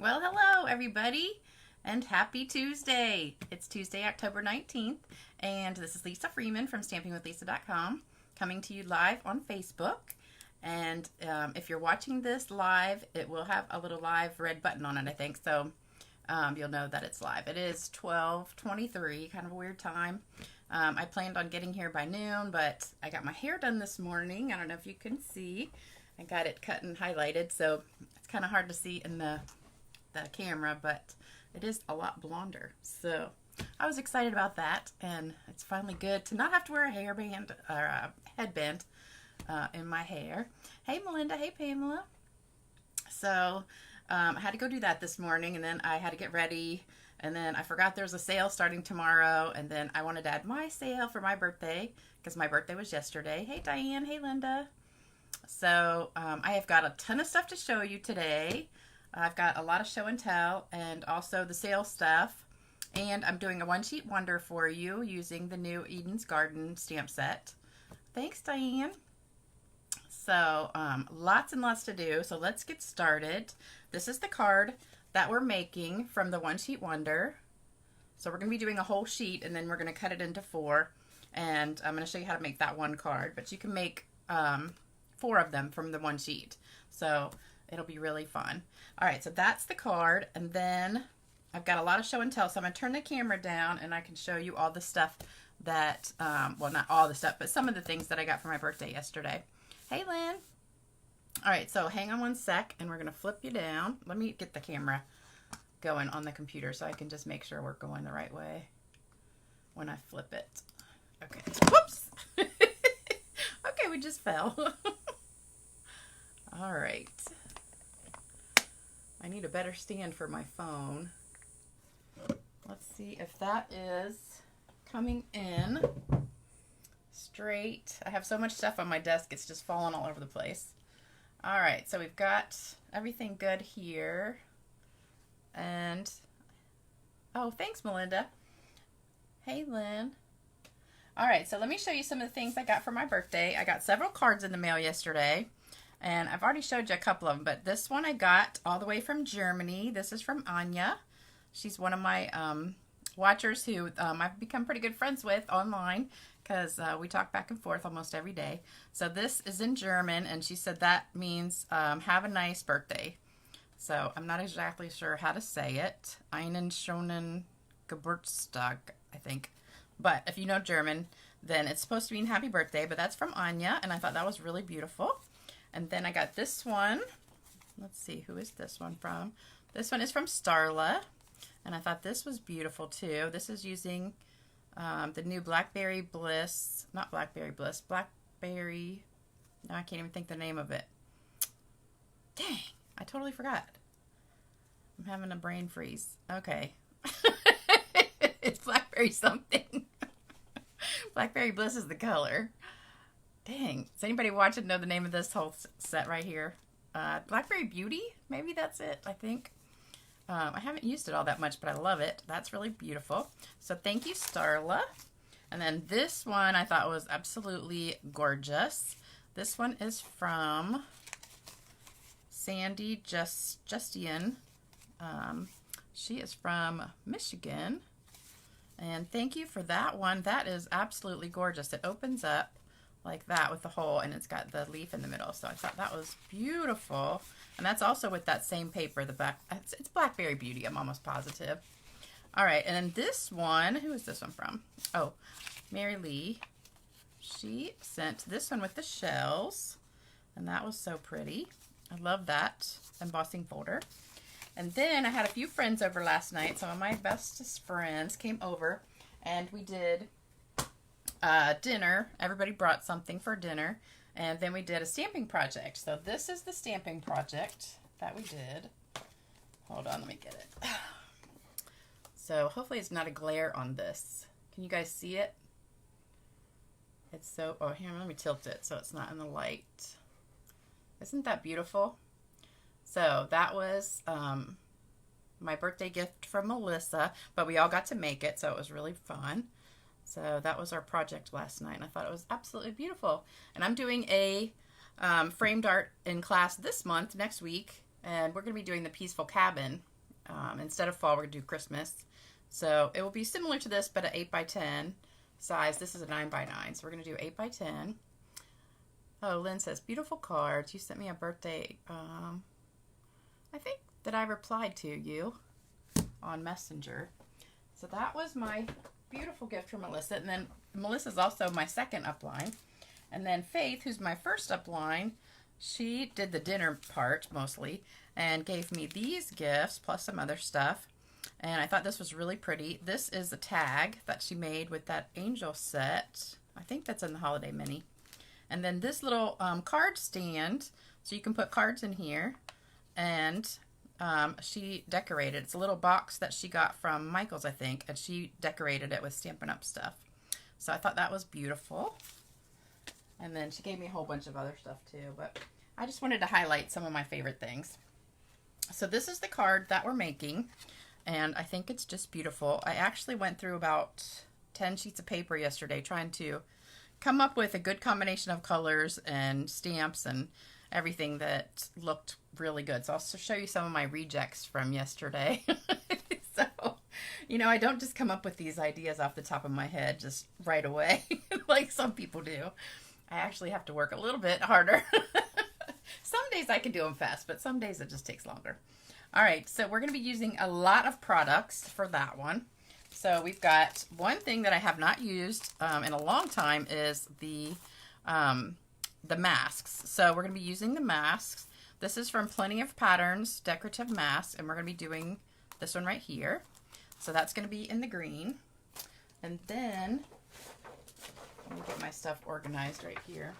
Well, hello, everybody, and happy Tuesday. It's Tuesday, October 19th, and this is Lisa Freeman from stampingwithlisa.com coming to you live on Facebook. And if you're watching this live, it will have a little live red button on it, I think, so you'll know that it's live. It is 12:23, kind of a weird time. I planned on getting here by noon, but I got my hair done this morning. I don't know if you can see. I got it cut and highlighted, so it's kind of hard to see in the camera, but it is a lot blonder. So I was excited about that, and it's finally good to not have to wear a hairband or a headband in my hair. Hey Melinda, hey Pamela. So I had to go do that this morning, and then I had to get ready, and then I forgot there's a sale starting tomorrow, and then I wanted to add my sale for my birthday because my birthday was yesterday. Hey Diane, hey Linda. So I have got a ton of stuff to show you today. I've got a lot of show and tell and also the sale stuff. And I'm doing a one-sheet wonder for you using the new Eden's Garden stamp set. Thanks, Diane. So lots and lots to do. So let's get started. This is the card that we're making from the one-sheet wonder. So we're going to be doing a whole sheet, and then we're going to cut it into 4. And I'm going to show you how to make that one card. But you can make 4 of them from the one sheet. So it'll be really fun. All right, so that's the card, and then I've got a lot of show and tell, so I'm going to turn the camera down, and I can show you all the stuff that, well, not all the stuff, but some of the things that I got for my birthday yesterday. Hey, Lynn. All right, so hang on one sec, and we're going to flip you down. Let me get the camera going on the computer so I can just make sure we're going the right way when I flip it. Okay, whoops. Okay, we just fell. All right. I need a better stand for my phone. Let's see if that is coming in straight. I have so much stuff on my desk, it's just falling all over the place. All right, so we've got everything good here. And, oh, thanks, Melinda. Hey, Lynn. All right, so let me show you some of the things I got for my birthday. I got several cards in the mail yesterday. And I've already showed you a couple of them, but this one I got all the way from Germany. This is from Anya. She's one of my watchers who I've become pretty good friends with online because we talk back and forth almost every day. So this is in German, and she said that means have a nice birthday. So I'm not exactly sure how to say it. Einen schönen Geburtstag, I think. But if you know German, then it's supposed to mean happy birthday, but that's from Anya, and I thought that was really beautiful. And then I got this one. Let's see, who is this one from? This one is from Starla. And I thought this was beautiful too. This is using the new Blackberry Bliss. Not Blackberry Bliss. Blackberry. No, I can't even think the name of it. Dang, I totally forgot. I'm having a brain freeze. Okay. It's Blackberry something. Blackberry Bliss is the color. Dang. Does anybody watching know the name of this whole set right here? Blackberry Beauty? Maybe that's it, I think. I haven't used it all that much, but I love it. That's really beautiful. So thank you, Starla. And then this one I thought was absolutely gorgeous. This one is from Sandy Justian. She is from Michigan. And thank you for that one. That is absolutely gorgeous. It opens up like that with the hole, and it's got the leaf in the middle. So I thought that was beautiful. And that's also with that same paper, the back. It's Blackberry Beauty, I'm almost positive. All right, and then this one, who is this one from? Oh, Mary Lee. She sent this one with the shells, and that was so pretty. I love that embossing folder. And then I had a few friends over last night. Some of my bestest friends came over, and we did dinner. Everybody brought something for dinner, and then we did a stamping project. So this is the stamping project that we did. Hold on, let me get it. So hopefully it's not a glare on this. Can you guys see it? It's so, oh, here, let me tilt it so it's not in the light. Isn't that beautiful? So that was my birthday gift from Melissa, but we all got to make it, so it was really fun. So that was our project last night, and I thought it was absolutely beautiful. And I'm doing a framed art in class this month, next week, And we're going to be doing the Peaceful Cabin. Instead of fall, we're going to do Christmas. So it will be similar to this, but an 8x10 size. This is a 9x9, so we're going to do 8x10. Oh, Lynn says, beautiful cards. You sent me a birthday. I think that I replied to you on Messenger. So that was my beautiful gift from Melissa. And then Melissa's also my second upline. And then Faith, who's my first upline, she did the dinner part mostly and gave me these gifts plus some other stuff. And I thought this was really pretty. This is a tag that she made with that angel set. I think that's in the holiday mini. And then this little card stand, so you can put cards in here. And she decorated. It's a little box that she got from Michael's, I think, and she decorated it with Stampin' Up stuff. So I thought that was beautiful. And then she gave me a whole bunch of other stuff too, but I just wanted to highlight some of my favorite things. So this is the card that we're making, and I think it's just beautiful. I actually went through about 10 sheets of paper yesterday trying to come up with a good combination of colors and stamps and everything that looked really good. So I'll show you some of my rejects from yesterday. So, you know, I don't just come up with these ideas off the top of my head just right away like some people do. I actually have to work a little bit harder. Some days I can do them fast, but some days it just takes longer. All right, so we're going to be using a lot of products for that one. So we've got one thing that I have not used in a long time is the masks. So we're going to be using the masks. This is from Plenty of Patterns, Decorative Mask, and we're going to be doing this one right here. So that's going to be in the green. And then, let me get my stuff organized right here.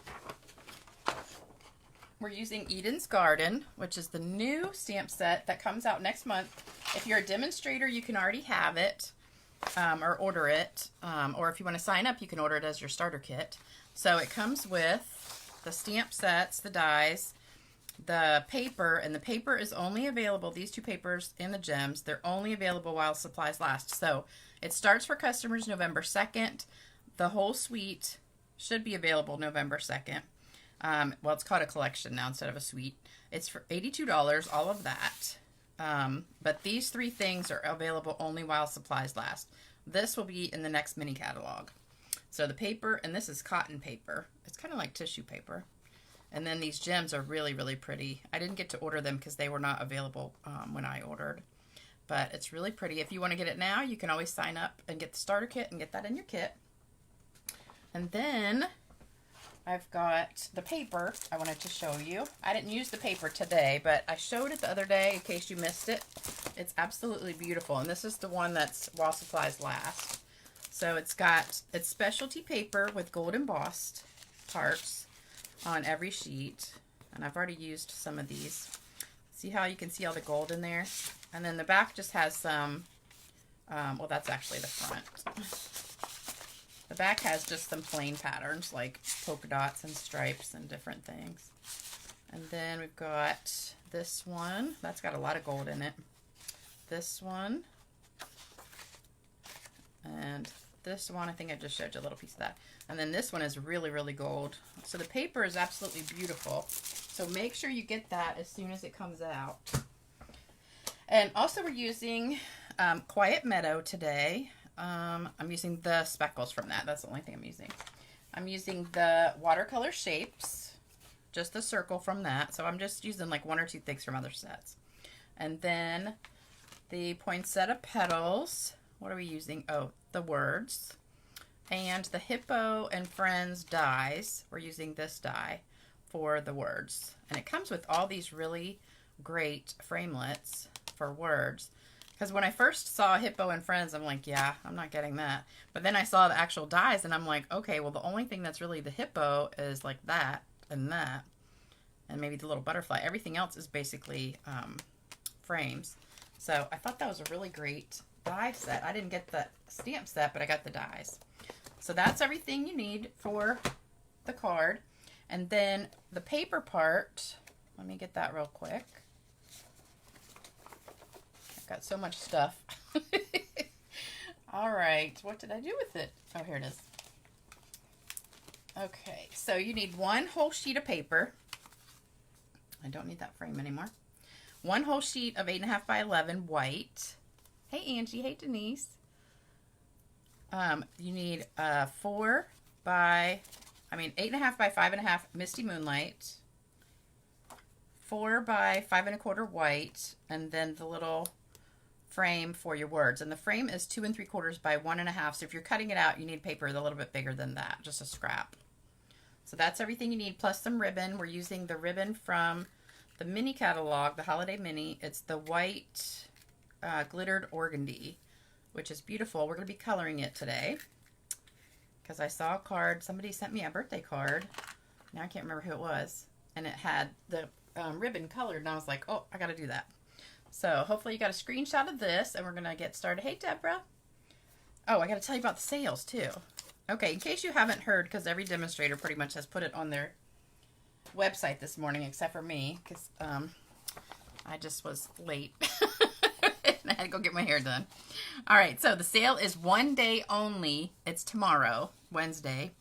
We're using Eden's Garden, which is the new stamp set that comes out next month. If you're a demonstrator, you can already have it or order it. Or if you want to sign up, you can order it as your starter kit. So it comes with the stamp sets, the dies, the paper, and the paper is only available, these two papers and the gems, they're only available while supplies last. So it starts for customers November 2nd. The whole suite should be available November 2nd. Well, it's called a collection now instead of a suite. It's for $82, all of that. But these three things are available only while supplies last. This will be in the next mini catalog. So the paper, and this is cotton paper. It's kind of like tissue paper. And then these gems are really, really pretty. I didn't get to order them because they were not available when I ordered. But it's really pretty. If you want to get it now, you can always sign up and get the starter kit and get that in your kit. And then I've got the paper I wanted to show you. I didn't use the paper today, but I showed it the other day in case you missed it. It's absolutely beautiful. And this is the one that's while supplies last. So it's specialty paper with gold embossed parts on every sheet, and I've already used some of these. See how you can see all the gold in there? And then the back just has some, well, that's actually the front. The back has just some plain patterns like polka dots and stripes and different things. And then we've got this one. That's got a lot of gold in it. This one. And this one, I think I just showed you a little piece of that. And then this one is really, really gold. So the paper is absolutely beautiful. So make sure you get that as soon as it comes out. And also we're using Quiet Meadow today. I'm using the speckles from that. That's the only thing I'm using. I'm using the watercolor shapes, just the circle from that. So I'm just using like one or two things from other sets. And then the poinsettia petals. What are we using? Oh, the words. And the Hippo and Friends dies. We're using this die for the words. And it comes with all these really great framelits for words. Because when I first saw Hippo and Friends, I'm like, yeah, I'm not getting that. But then I saw the actual dies, and I'm like, okay, well, the only thing that's really the hippo is like that, and maybe the little butterfly. Everything else is basically frames. So I thought that was a really great die set. I didn't get the stamp set, but I got the dies. So that's everything you need for the card. And then the paper part, let me get that real quick. I've got so much stuff. All right, what did I do with it? Oh, here it is. Okay, so you need one whole sheet of paper. I don't need that frame anymore. one whole sheet of 8.5 by 11 white. Hey Angie, hey Denise. You need 8.5 by 5.5 Misty Moonlight, 4 by 5 1/4 white, and then the little frame for your words. And the frame is 2 3/4 by 1.5. So if you're cutting it out, you need paper a little bit bigger than that, just a scrap. So that's everything you need, plus some ribbon. We're using the ribbon from the mini catalog, the holiday mini. It's the white glittered organdy, which is beautiful. We're going to be coloring it today because I saw a card. Somebody sent me a birthday card. Now I can't remember who it was. And it had the ribbon colored, and I was like, oh, I got to do that. So hopefully you got a screenshot of this, and we're going to get started. Hey, Deborah. Oh, I got to tell you about the sales, too. Okay, in case you haven't heard, because every demonstrator pretty much has put it on their website this morning, except for me, because I just was late. I had to go get my hair done. All right, so the sale is one day only. It's tomorrow, Wednesday.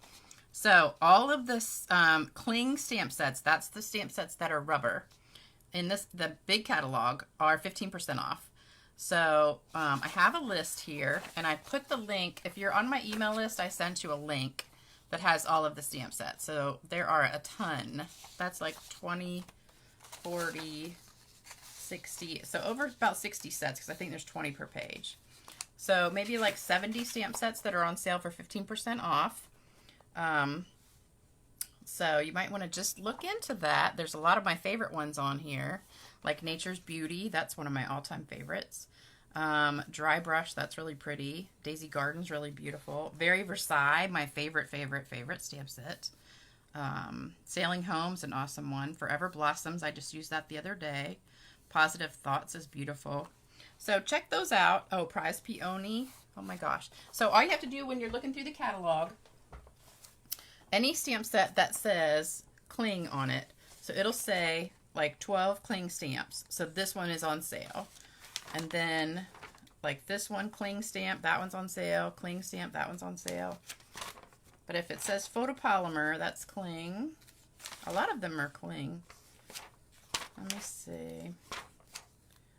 So all of this cling stamp sets, that's the stamp sets that are rubber, in the big catalog, are 15% off. So I have a list here, and I put the link. If you're on my email list, I sent you a link that has all of the stamp sets. So there are a ton. That's like 20, 40, 60. So over about 60 sets, because I think there's 20 per page. So maybe like 70 stamp sets that are on sale for 15% off. So you might want to just look into that. There's a lot of my favorite ones on here, like Nature's Beauty. That's one of my all-time favorites. Dry Brush, that's really pretty. Daisy Garden's really beautiful. Very Versailles, my favorite stamp set. Sailing Home's an awesome one. Forever Blossoms, I just used that the other day. Positive Thoughts is beautiful. So check those out. Oh, Prize Peony. Oh my gosh. So all you have to do when you're looking through the catalog, any stamp set that says cling on it, so it'll say like 12 cling stamps. So this one is on sale. And then like this one, cling stamp, that one's on sale. Cling stamp, that one's on sale. But if it says photopolymer, that's cling. A lot of them are cling. Let me see.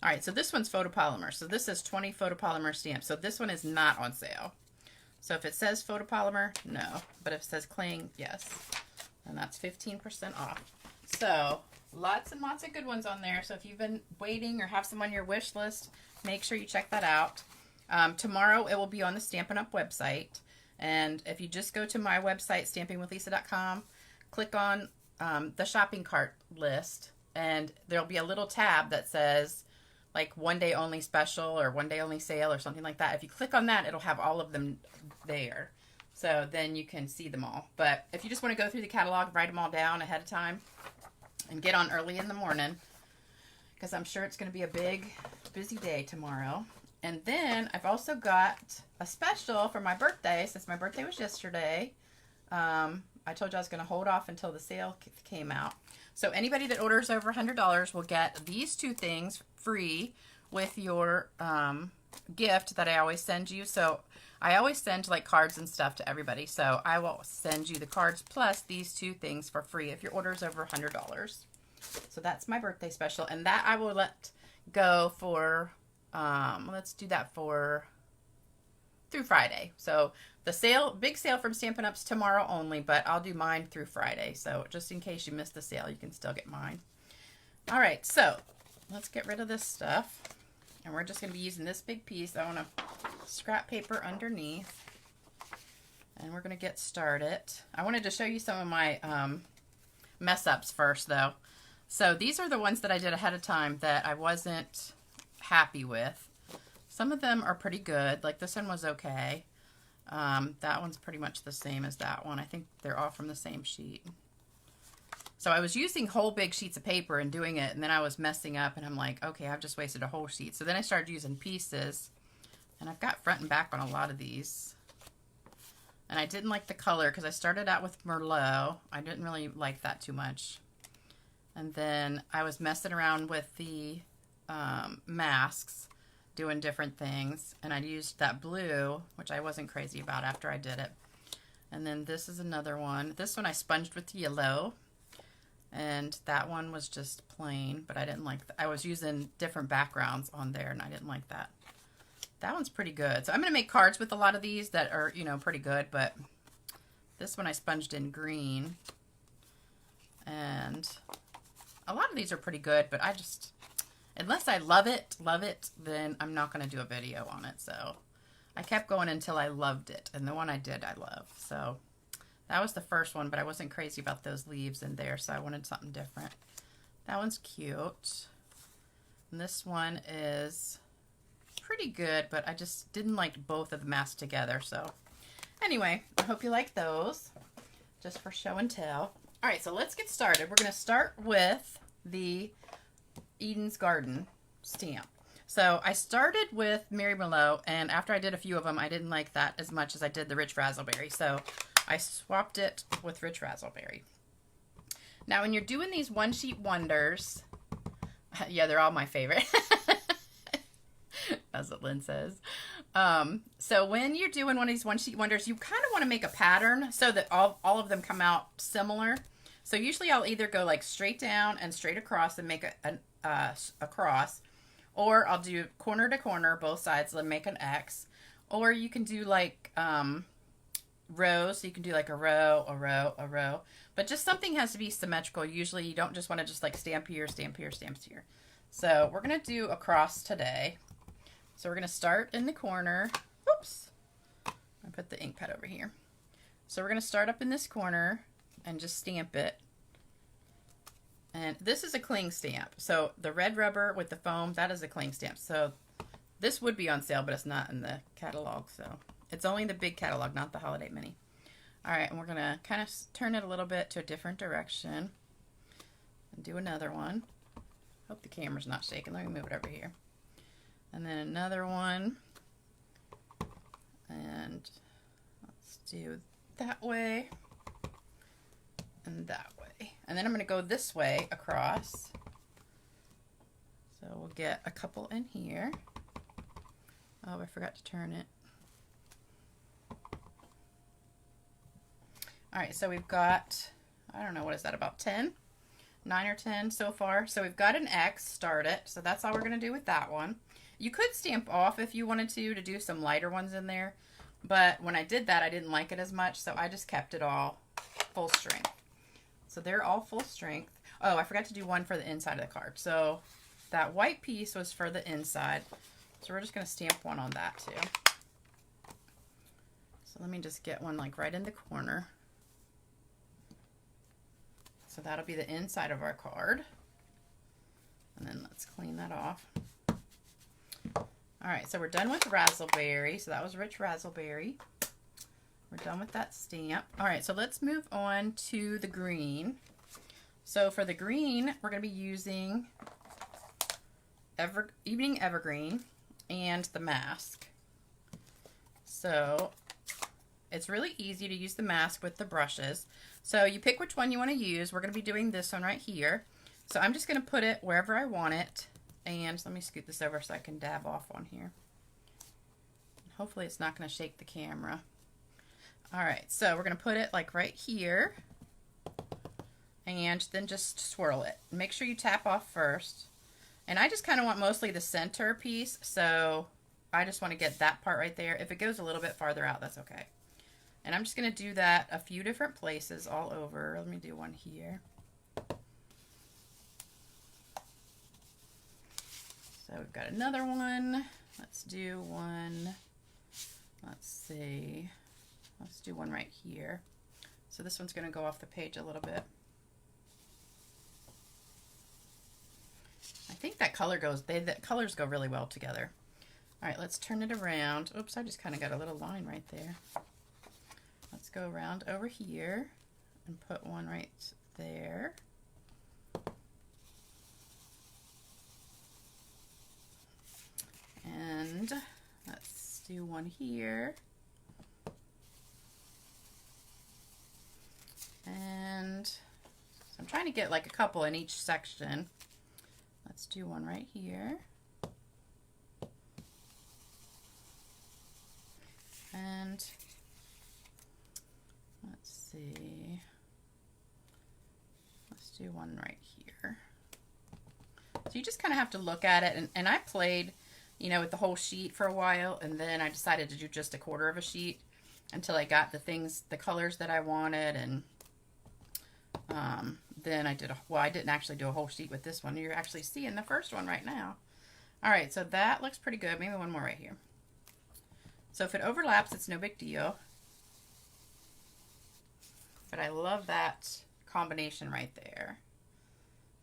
All right, so this one's photopolymer. So this is 20 photopolymer stamps. So this one is not on sale. So if it says photopolymer, no. But if it says cling, yes. And that's 15% off. So lots and lots of good ones on there. So if you've been waiting or have some on your wish list, make sure you check that out. Tomorrow it will be on the Stampin' Up website. And if you just go to my website, stampingwithlisa.com, click on the shopping cart list, and there'll be a little tab that says like one day only special or one day only sale or something like that. If you click on that, it'll have all of them there. So then you can see them all. But if you just want to go through the catalog, write them all down ahead of time and get on early in the morning, because I'm sure it's going to be a big, busy day tomorrow. And then I've also got a special for my birthday, since my birthday was yesterday. I told you I was going to hold off until the sale came out. So anybody that orders over $100 will get these two things free with your gift that I always send you. So I always send like cards and stuff to everybody. So I will send you the cards plus these two things for free if your order is over $100. So that's my birthday special. And that I will let go for, let's do that for through Friday. So the sale, big sale from Stampin' Up's tomorrow only, but I'll do mine through Friday. So just in case you missed the sale, you can still get mine. All right, so let's get rid of this stuff. And we're just going to be using this big piece. I want to scrap paper underneath. And we're going to get started. I wanted to show you some of my mess ups first, though. So these are the ones that I did ahead of time that I wasn't happy with. Some of them are pretty good. Like this one was okay. That one's pretty much the same as that one. I think they're all from the same sheet. So I was using whole big sheets of paper and doing it, and then I was messing up, and I'm like, okay, I've just wasted a whole sheet. So then I started using pieces, and I've got front and back on a lot of these. And I didn't like the color because I started out with Merlot. I didn't really like that too much. And then I was messing around with the masks, doing different things, and I used that blue, which I wasn't crazy about after I did it. And then this is another one. This one I sponged with yellow. and that one was just plain, but I didn't like I was using different backgrounds on there, and I didn't like that. That one's pretty good. So I'm going to make cards with a lot of these that are, you know, pretty good, but this one I sponged in green, and a lot of these are pretty good, but I just, unless I love it, then I'm not going to do a video on it. So I kept going until I loved it, and the one I did, I love. So that was the first one, but I wasn't crazy about those leaves in there, so I wanted something different. That one's cute. And this one is pretty good, but I just didn't like both of the masks together. So anyway, I hope you like those, just for show and tell. All right, so let's get started. We're going to start with the Eden's Garden stamp. So I started with Mary Merlot, and after I did a few of them, I didn't like that as much as I did the Rich Razzleberry. So I swapped it with Rich Razzleberry. Now, when you're doing these one-sheet wonders, yeah, they're all my favorite. That's what Lynn says. So when you're doing one of these one-sheet wonders, you kind of want to make a pattern so that all of them come out similar. So usually I'll either go like straight down and straight across and make a cross, or I'll do corner to corner, both sides, and make an X. Or you can do like rows, so you can do like a row, a row, a row. But just something has to be symmetrical. Usually you don't just want to just like stamp here, stamp here, stamp here. So we're going to do a cross today. So we're going to start in the corner. Oops. I put the ink pad over here. So we're going to start up in this corner and just stamp it. And this is a cling stamp. So the red rubber with the foam, that is a cling stamp. So this would be on sale, but it's not in the catalog. So it's only the big catalog, not the Holiday Mini. All right, and we're going to kind of turn it a little bit to a different direction and do another one. Hope the camera's not shaking. Let me move it over here. And then another one. And let's do that way and that way. And then I'm going to go this way across. So we'll get a couple in here. Oh, I forgot to turn it. All right, so we've got, I don't know, what is that, about 10? 9 or 10 so far. So we've got an X, start it. So that's all we're going to do with that one. You could stamp off if you wanted to do some lighter ones in there. But when I did that, I didn't like it as much, so I just kept it all full strength. So they're all full strength. Oh, I forgot to do one for the inside of the card. So that white piece was for the inside. So we're just going to stamp one on that too. So let me just get one like right in the corner. So that'll be the inside of our card. And then let's clean that off. All right, so we're done with Razzleberry. So that was Rich Razzleberry. We're done with that stamp. All right, so let's move on to the green. So for the green, we're going to be using Evening Evergreen and the mask. So it's really easy to use the mask with the brushes. So you pick which one you want to use. We're going to be doing this one right here. So I'm just going to put it wherever I want it. And let me scoot this over so I can dab off on here. Hopefully it's not going to shake the camera. All right, so we're going to put it like right here. And then just swirl it. Make sure you tap off first. And I just kind of want mostly the center piece. So I just want to get that part right there. If it goes a little bit farther out, that's okay. And I'm just going to do that a few different places all over. Let me do one here. So we've got another one. Let's do one. Let's see. Let's do one right here. So this one's going to go off the page a little bit. I think that color goes, the colors go really well together. All right, let's turn it around. Oops, I just kind of got a little line right there. Let's go around over here and put one right there. And let's do one here. And so I'm trying to get like a couple in each section. Let's do one right here. And let's see. Let's do one right here. So you just kind of have to look at it. And I played, you know, with the whole sheet for a while, and then I decided to do just a quarter of a sheet until I got the colors that I wanted. And then I did, well, I didn't actually do a whole sheet with this one. You're actually seeing the first one right now. All right, so that looks pretty good. Maybe one more right here. So if it overlaps, it's no big deal. But I love that combination right there.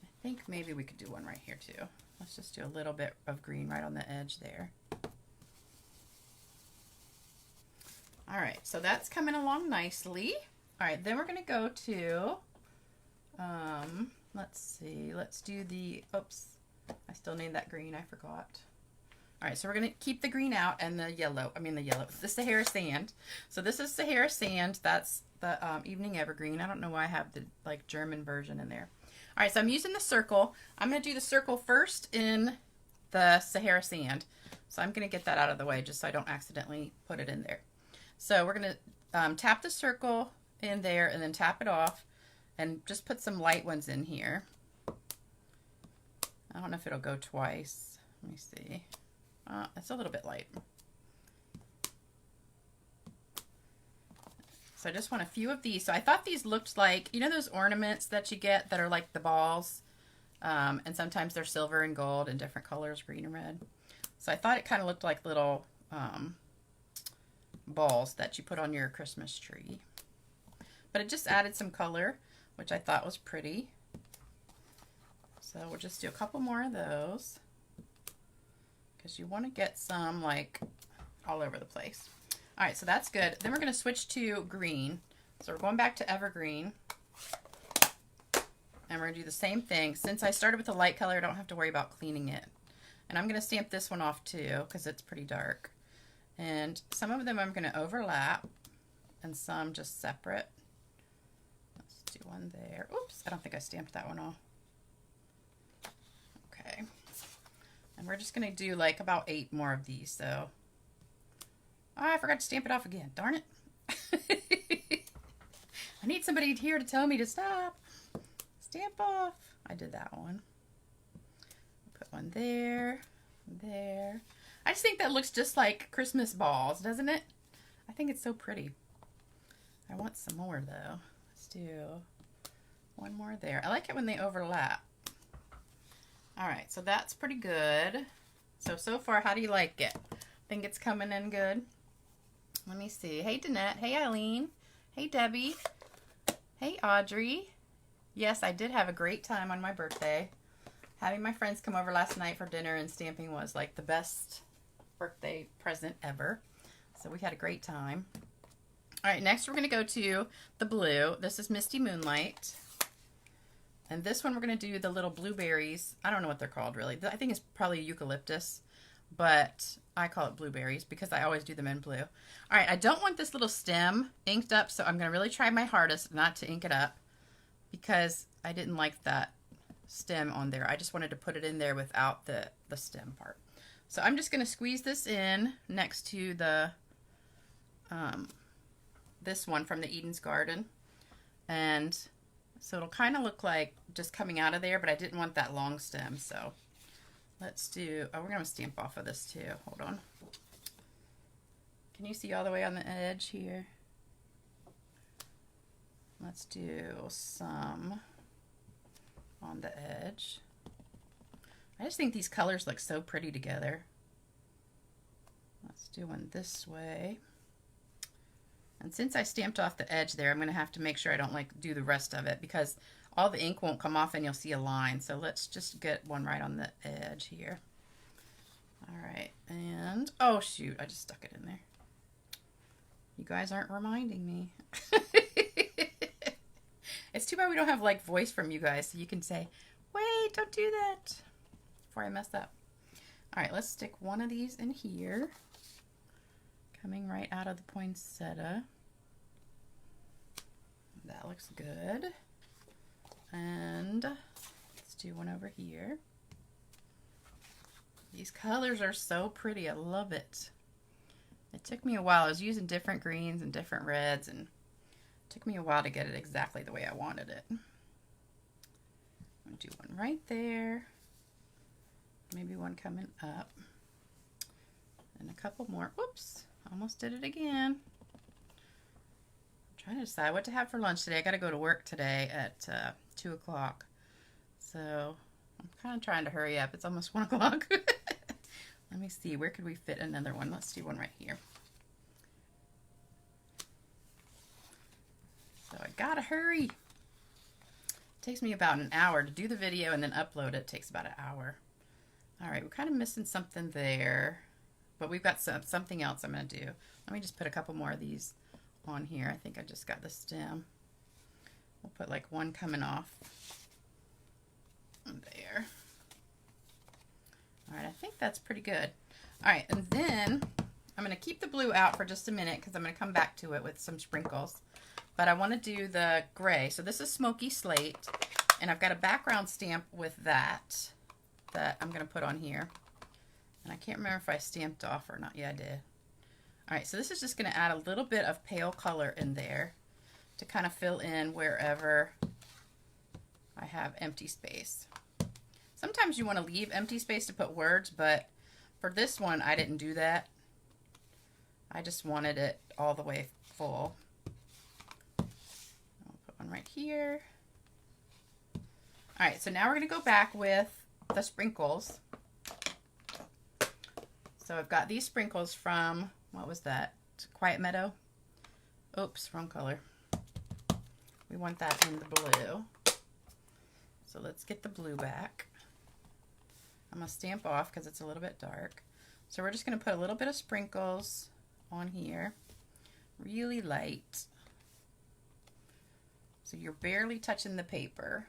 I think maybe we could do one right here too. Let's just do a little bit of green right on the edge there. All right, so that's coming along nicely. All right, then we're gonna go to, let's see, let's do the, oops, I still need that green, I forgot. All right, so we're gonna keep the green out and the yellow, the Sahara Sand. So this is Sahara Sand, that's the Evening Evergreen. I don't know why I have the like German version in there. All right, so I'm using the circle. I'm gonna do the circle first in the Sahara Sand. So I'm gonna get that out of the way just so I don't accidentally put it in there. So we're gonna tap the circle in there and then tap it off and just put some light ones in here. I don't know if it'll go twice. Let me see. It's a little bit light. So I just want a few of these. So I thought these looked like, you know those ornaments that you get that are like the balls? And sometimes they're silver and gold and different colors, green and red. So I thought it kind of looked like little balls that you put on your Christmas tree. But it just added some color, which I thought was pretty. So we'll just do a couple more of those, because you want to get some like all over the place. All right, so that's good. Then we're going to switch to green. So we're going back to Evergreen. And we're going to do the same thing. Since I started with a light color, I don't have to worry about cleaning it. And I'm going to stamp this one off too, because it's pretty dark. And some of them I'm going to overlap and some just separate. Let's do one there. Oops, I don't think I stamped that one off. Okay. And we're just going to do like about 8 more of these. So, oh, I forgot to stamp it off again. Darn it. I need somebody here to tell me to stop. Stamp off. I did that one. Put one there, there. I just think that looks just like Christmas balls, doesn't it? I think it's so pretty. I want some more though. Let's do one more there. I like it when they overlap. All right, so that's pretty good. So far, how do you like it? Think it's coming in good? Let me see. Hey, Danette. Hey, Eileen. Hey, Debbie. Hey, Audrey. Yes, I did have a great time on my birthday. Having my friends come over last night for dinner and stamping was like the best birthday present ever. So we had a great time. All right, next we're going to go to the blue. This is Misty Moonlight. And this one we're going to do the little blueberries. I don't know what they're called really. I think it's probably eucalyptus, but I call it blueberries because I always do them in blue. All right, I don't want this little stem inked up, so I'm going to really try my hardest not to ink it up because I didn't like that stem on there. I just wanted to put it in there without the stem part. So I'm just going to squeeze this in next to the this one from the Eden's Garden. And so it'll kind of look like just coming out of there, but I didn't want that long stem. So let's do, oh, we're going to stamp off of this too. Hold on. Can you see all the way on the edge here? Let's do some on the edge. I just think these colors look so pretty together. Let's do one this way. And since I stamped off the edge there, I'm going to have to make sure I don't like do the rest of it because all the ink won't come off and you'll see a line. So let's just get one right on the edge here. All right, and oh shoot, I just stuck it in there. You guys aren't reminding me. It's too bad we don't have like voice from you guys so you can say, wait, don't do that before I mess up. All right, let's stick one of these in here. Coming right out of the poinsettia. That looks good. And let's do one over here. These colors are so pretty. I love it. It took me a while. I was using different greens and different reds, and it took me a while to get it exactly the way I wanted it. I'm gonna do one right there. Maybe one coming up. And a couple more. Whoops, almost did it again. I'm trying to decide what to have for lunch today. I gotta go to work today at 2 o'clock. So I'm kind of trying to hurry up. It's almost 1 o'clock. Let me see, where could we fit another one? Let's do one right here. So I gotta hurry. It takes me about an hour to do the video and then upload it. It takes about an hour. All right, we're kind of missing something there, but we've got something else I'm gonna do. Let me just put a couple more of these on here. I think I just got the stem. We'll put like one coming off there. All right, I think that's pretty good. All right, and then I'm going to keep the blue out for just a minute because I'm going to come back to it with some sprinkles. But I want to do the gray. So this is Smoky Slate, and I've got a background stamp with that I'm going to put on here. And I can't remember if I stamped off or not. Yeah, I did. All right, so this is just going to add a little bit of pale color in there to kind of fill in wherever I have empty space. Sometimes you want to leave empty space to put words, but for this one, I didn't do that. I just wanted it all the way full. I'll put one right here. All right, so now we're going to go back with the sprinkles. So I've got these sprinkles from, what was that? Quiet Meadow? Oops, wrong color. We want that in the blue. So let's get the blue back. I'm going to stamp off because it's a little bit dark. So we're just going to put a little bit of sprinkles on here. Really light. So you're barely touching the paper.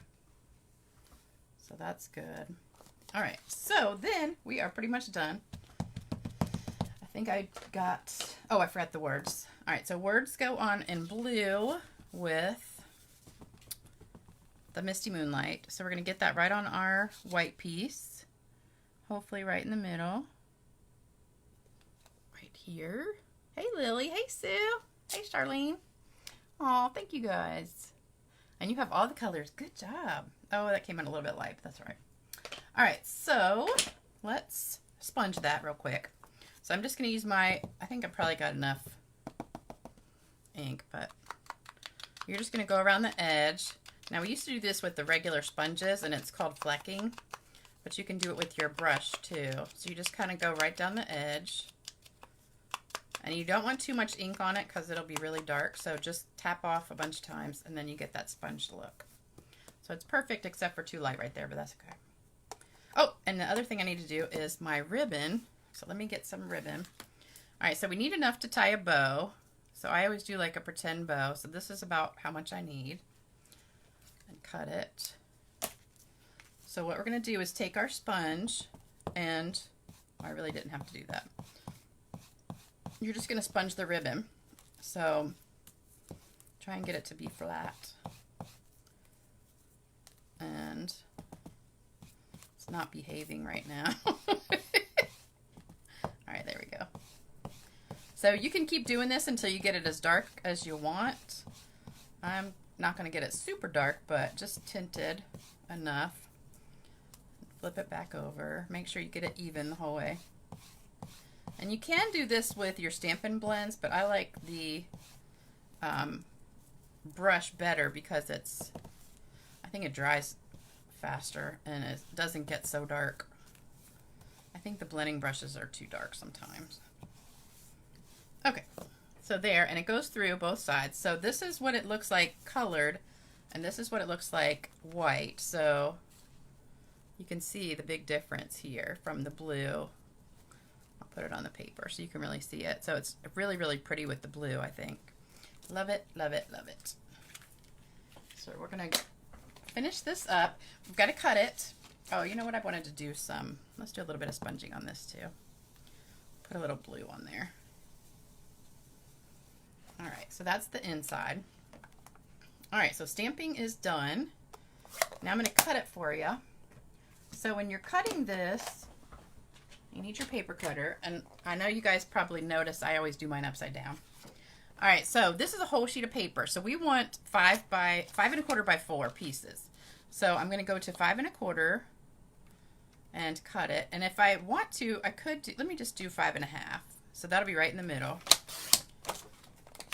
So that's good. All right, so then we are pretty much done. I think I got, oh, I forgot the words. All right, so words go on in blue with the Misty Moonlight. So we're going to get that right on our white piece. Hopefully right in the middle. Right here. Hey, Lily. Hey, Sue. Hey, Charlene. Aw, thank you guys. And you have all the colors. Good job. Oh, that came in a little bit light, but that's all right. All right, so let's sponge that real quick. So I'm just going to use my, I think I probably got enough ink, but you're just going to go around the edge. Now, we used to do this with the regular sponges, and it's called flecking. But you can do it with your brush too. So you just kind of go right down the edge. And you don't want too much ink on it because it'll be really dark. So just tap off a bunch of times and then you get that sponge look. So it's perfect except for too light right there, but that's okay. Oh, and the other thing I need to do is my ribbon. So let me get some ribbon. All right, so we need enough to tie a bow. So I always do like a pretend bow. So this is about how much I need. And cut it. So what we're going to do is take our sponge and, I really didn't have to do that. You're just going to sponge the ribbon. So try and get it to be flat. And it's not behaving right now. All right, there we go. So you can keep doing this until you get it as dark as you want. I'm not going to get it super dark, but just tinted enough. Flip it back over. Make sure you get it even the whole way. And you can do this with your Stampin' blends, but I like the brush better because it's, I think it dries faster and it doesn't get so dark. I think the blending brushes are too dark sometimes. Okay, so there, and it goes through both sides. So this is what it looks like colored, and this is what it looks like white. So you can see the big difference here from the blue. I'll put it on the paper so you can really see it. So it's really, really pretty with the blue, I think. Love it, love it, love it. So we're going to finish this up. We've got to cut it. Oh, you know what? I wanted to do some, let's do a little bit of sponging on this too. Put a little blue on there. All right, so that's the inside. All right, so stamping is done. Now I'm going to cut it for you. So when you're cutting this, you need your paper cutter. And I know you guys probably notice I always do mine upside down. All right, so this is a whole sheet of paper. So we want 5 1/4 by 4 pieces. So I'm going to go to 5 1/4 and cut it. And if I want to, I could do, let me just do 5 1/2. So that'll be right in the middle.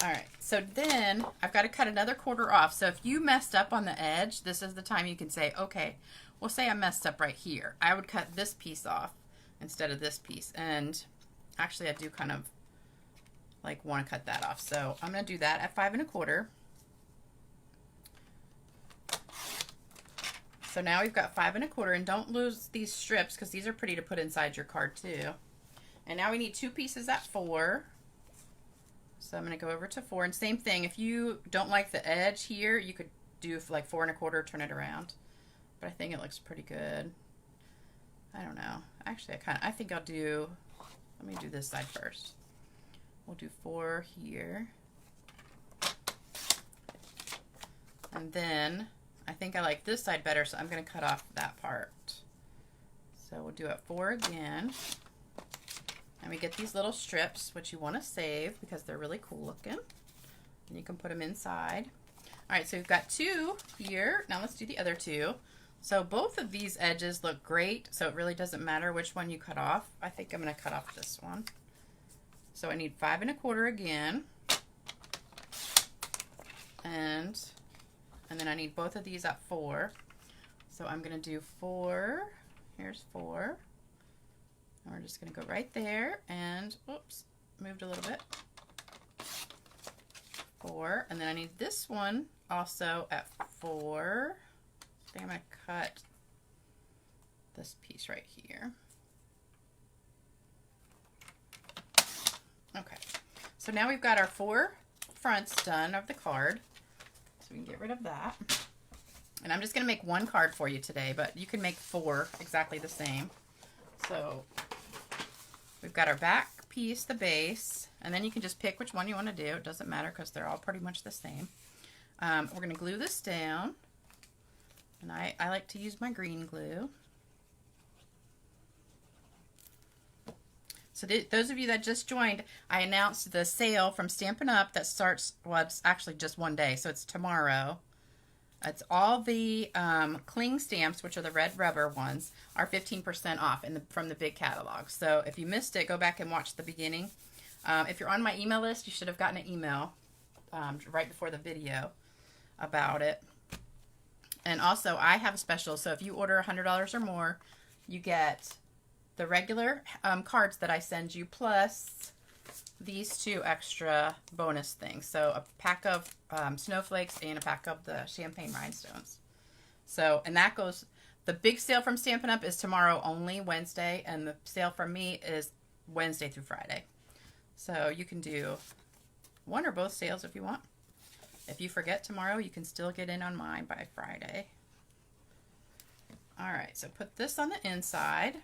All right, so then I've got to cut another 1/4 off. So if you messed up on the edge, this is the time you can say, okay, well, say I messed up right here. I would cut this piece off instead of this piece. And actually, I do kind of like want to cut that off. So I'm going to do that at 5 1/4. So now we've got 5 1/4, and don't lose these strips because these are pretty to put inside your card too. And now we need 2 pieces at 4. So I'm going to go over to 4, and same thing. If you don't like the edge here, you could do like 4 1/4, turn it around. But I think it looks pretty good. I don't know. Actually, I think I'll do, let me do this side first. We'll do 4 here. And then I think I like this side better, so I'm going to cut off that part. So we'll do it 4 again. And we get these little strips, which you want to save because they're really cool looking. And you can put them inside. All right, so we've got 2 here. Now let's do the other 2. So both of these edges look great, so it really doesn't matter which one you cut off. I think I'm going to cut off this one. So I need 5 1/4 again. And then I need both of these at 4. So I'm going to do 4. Here's 4. And we're just going to go right there and, oops, moved a little bit. 4. And then I need this one also at 4. I think I'm going to cut this piece right here. Okay. So now we've got our 4 fronts done of the card. So we can get rid of that. And I'm just going to make 1 card for you today, but you can make 4 exactly the same. So we've got our back piece, the base, and then you can just pick which one you want to do. It doesn't matter because they're all pretty much the same. We're going to glue this down. And I like to use my green glue. So those of you that just joined, I announced the sale from Stampin' Up! That starts, well, it's actually just one day, so it's tomorrow. It's all the cling stamps, which are the red rubber ones, are 15% off from the big catalog. So if you missed it, go back and watch the beginning. If you're on my email list, you should have gotten an email right before the video about it. And also, I have a special, so if you order $100 or more, you get the regular cards that I send you, plus these 2 extra bonus things. So a pack of snowflakes and a pack of the champagne rhinestones. So, and that goes, the big sale from Stampin' Up! Is tomorrow only, Wednesday, and the sale from me is Wednesday through Friday. So you can do one or both sales if you want. If you forget tomorrow, you can still get in on mine by Friday. All right, so put this on the inside.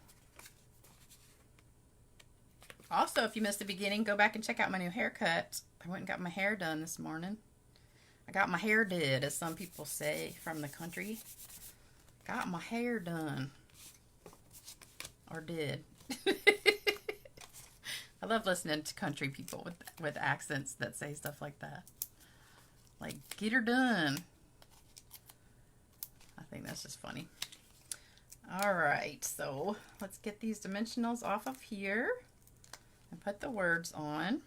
Also, if you missed the beginning, go back and check out my new haircut. I went and got my hair done this morning. I got my hair did, as some people say from the country. Got my hair done. Or did. I love listening to country people with accents that say stuff like that. Like, get her done. I think that's just funny. All right, so let's get these dimensionals off of here and put the words on.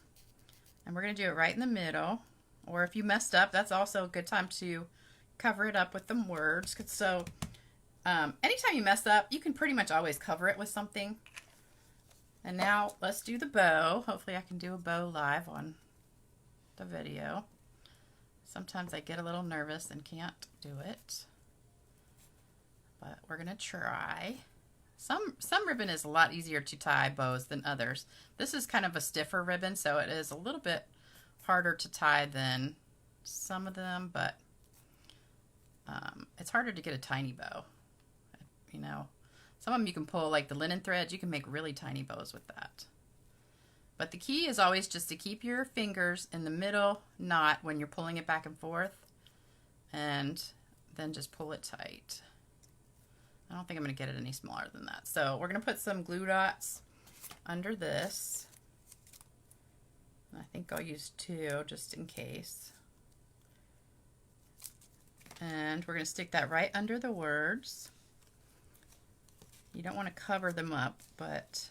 And we're going to do it right in the middle. Or if you messed up, that's also a good time to cover it up with the words. So anytime you mess up, you can pretty much always cover it with something. And now let's do the bow. Hopefully I can do a bow live on the video. Sometimes I get a little nervous and can't do it. But we're going to try. Some ribbon is a lot easier to tie bows than others. This is kind of a stiffer ribbon, so it is a little bit harder to tie than some of them, but it's harder to get a tiny bow. You know, some of them you can pull, like the linen threads, you can make really tiny bows with that. But the key is always just to keep your fingers in the middle knot when you're pulling it back and forth, and then just pull it tight. I don't think I'm going to get it any smaller than that. So we're going to put some glue dots under this. I think I'll use 2 just in case. And we're going to stick that right under the words. You don't want to cover them up, but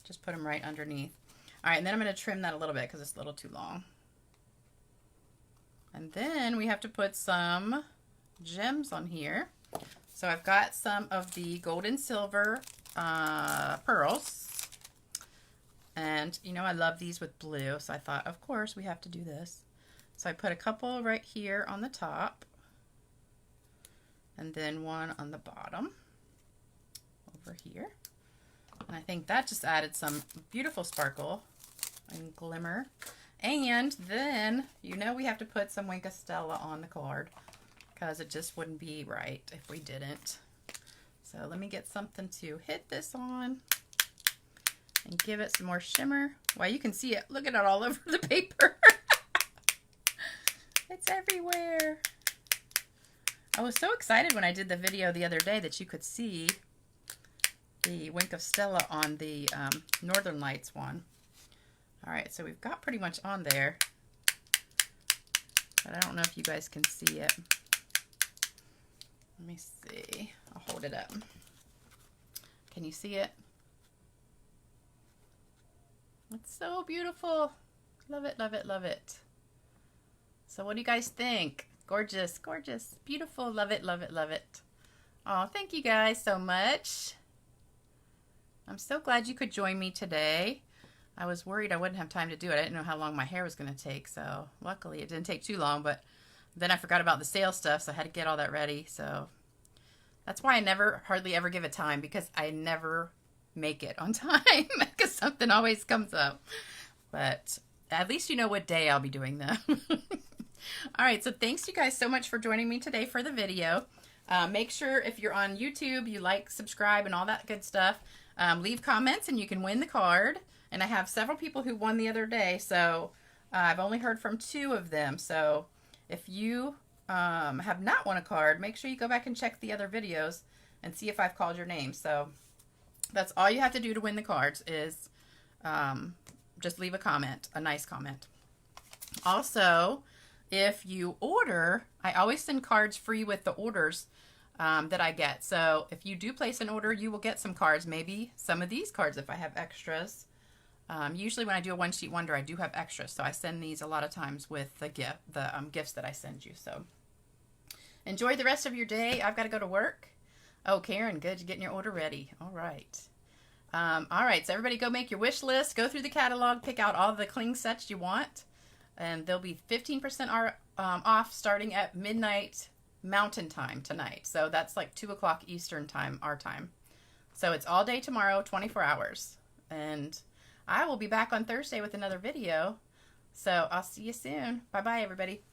just put them right underneath. All right, and then I'm going to trim that a little bit because it's a little too long. And then we have to put some gems on here. So I've got some of the gold and silver pearls. And, you know, I love these with blue, so I thought, of course, we have to do this. So I put a couple right here on the top. And then one on the bottom. Over here. And I think that just added some beautiful sparkle and glimmer. And then, you know, we have to put some Wink of Stella on the card because it just wouldn't be right if we didn't. So let me get something to hit this on and give it some more shimmer. Well, you can see it. Look at it all over the paper. It's everywhere. I was so excited when I did the video the other day that you could see the Wink of Stella on the Northern Lights one. All right, so we've got pretty much on there, but I don't know if you guys can see it. Let me see. I'll hold it up. Can you see it? It's so beautiful. Love it, love it, love it. So what do you guys think? Gorgeous, gorgeous, beautiful. Love it, love it, love it. Oh, thank you guys so much. I'm so glad you could join me today. I was worried I wouldn't have time to do it. I didn't know how long my hair was going to take, so luckily it didn't take too long, but then I forgot about the sale stuff, so I had to get all that ready. So that's why I hardly ever give it time, because I never make it on time because something always comes up. But at least you know what day I'll be doing them. All right, so thanks you guys so much for joining me today for the video. Make sure if you're on YouTube, you like, subscribe, and all that good stuff. Leave comments and you can win the card. And I have several people who won the other day, so I've only heard from 2 of them. So if you have not won a card, make sure you go back and check the other videos and see if I've called your name. So that's all you have to do to win the cards is just leave a comment, a nice comment. Also, if you order, I always send cards free with the orders that I get. So if you do place an order, you will get some cards, maybe some of these cards if I have extras. Usually when I do a one-sheet wonder, I do have extras, so I send these a lot of times with the gifts that I send you. So enjoy the rest of your day. I've got to go to work. Oh, Karen, good. You're getting your order ready. All right. All right, so everybody go make your wish list. Go through the catalog, pick out all the cling sets you want, and they'll be 15% off starting at midnight Mountain Time tonight. So that's like 2 o'clock Eastern Time, our time. So it's all day tomorrow, 24 hours. And I will be back on Thursday with another video. So I'll see you soon. Bye-bye, everybody.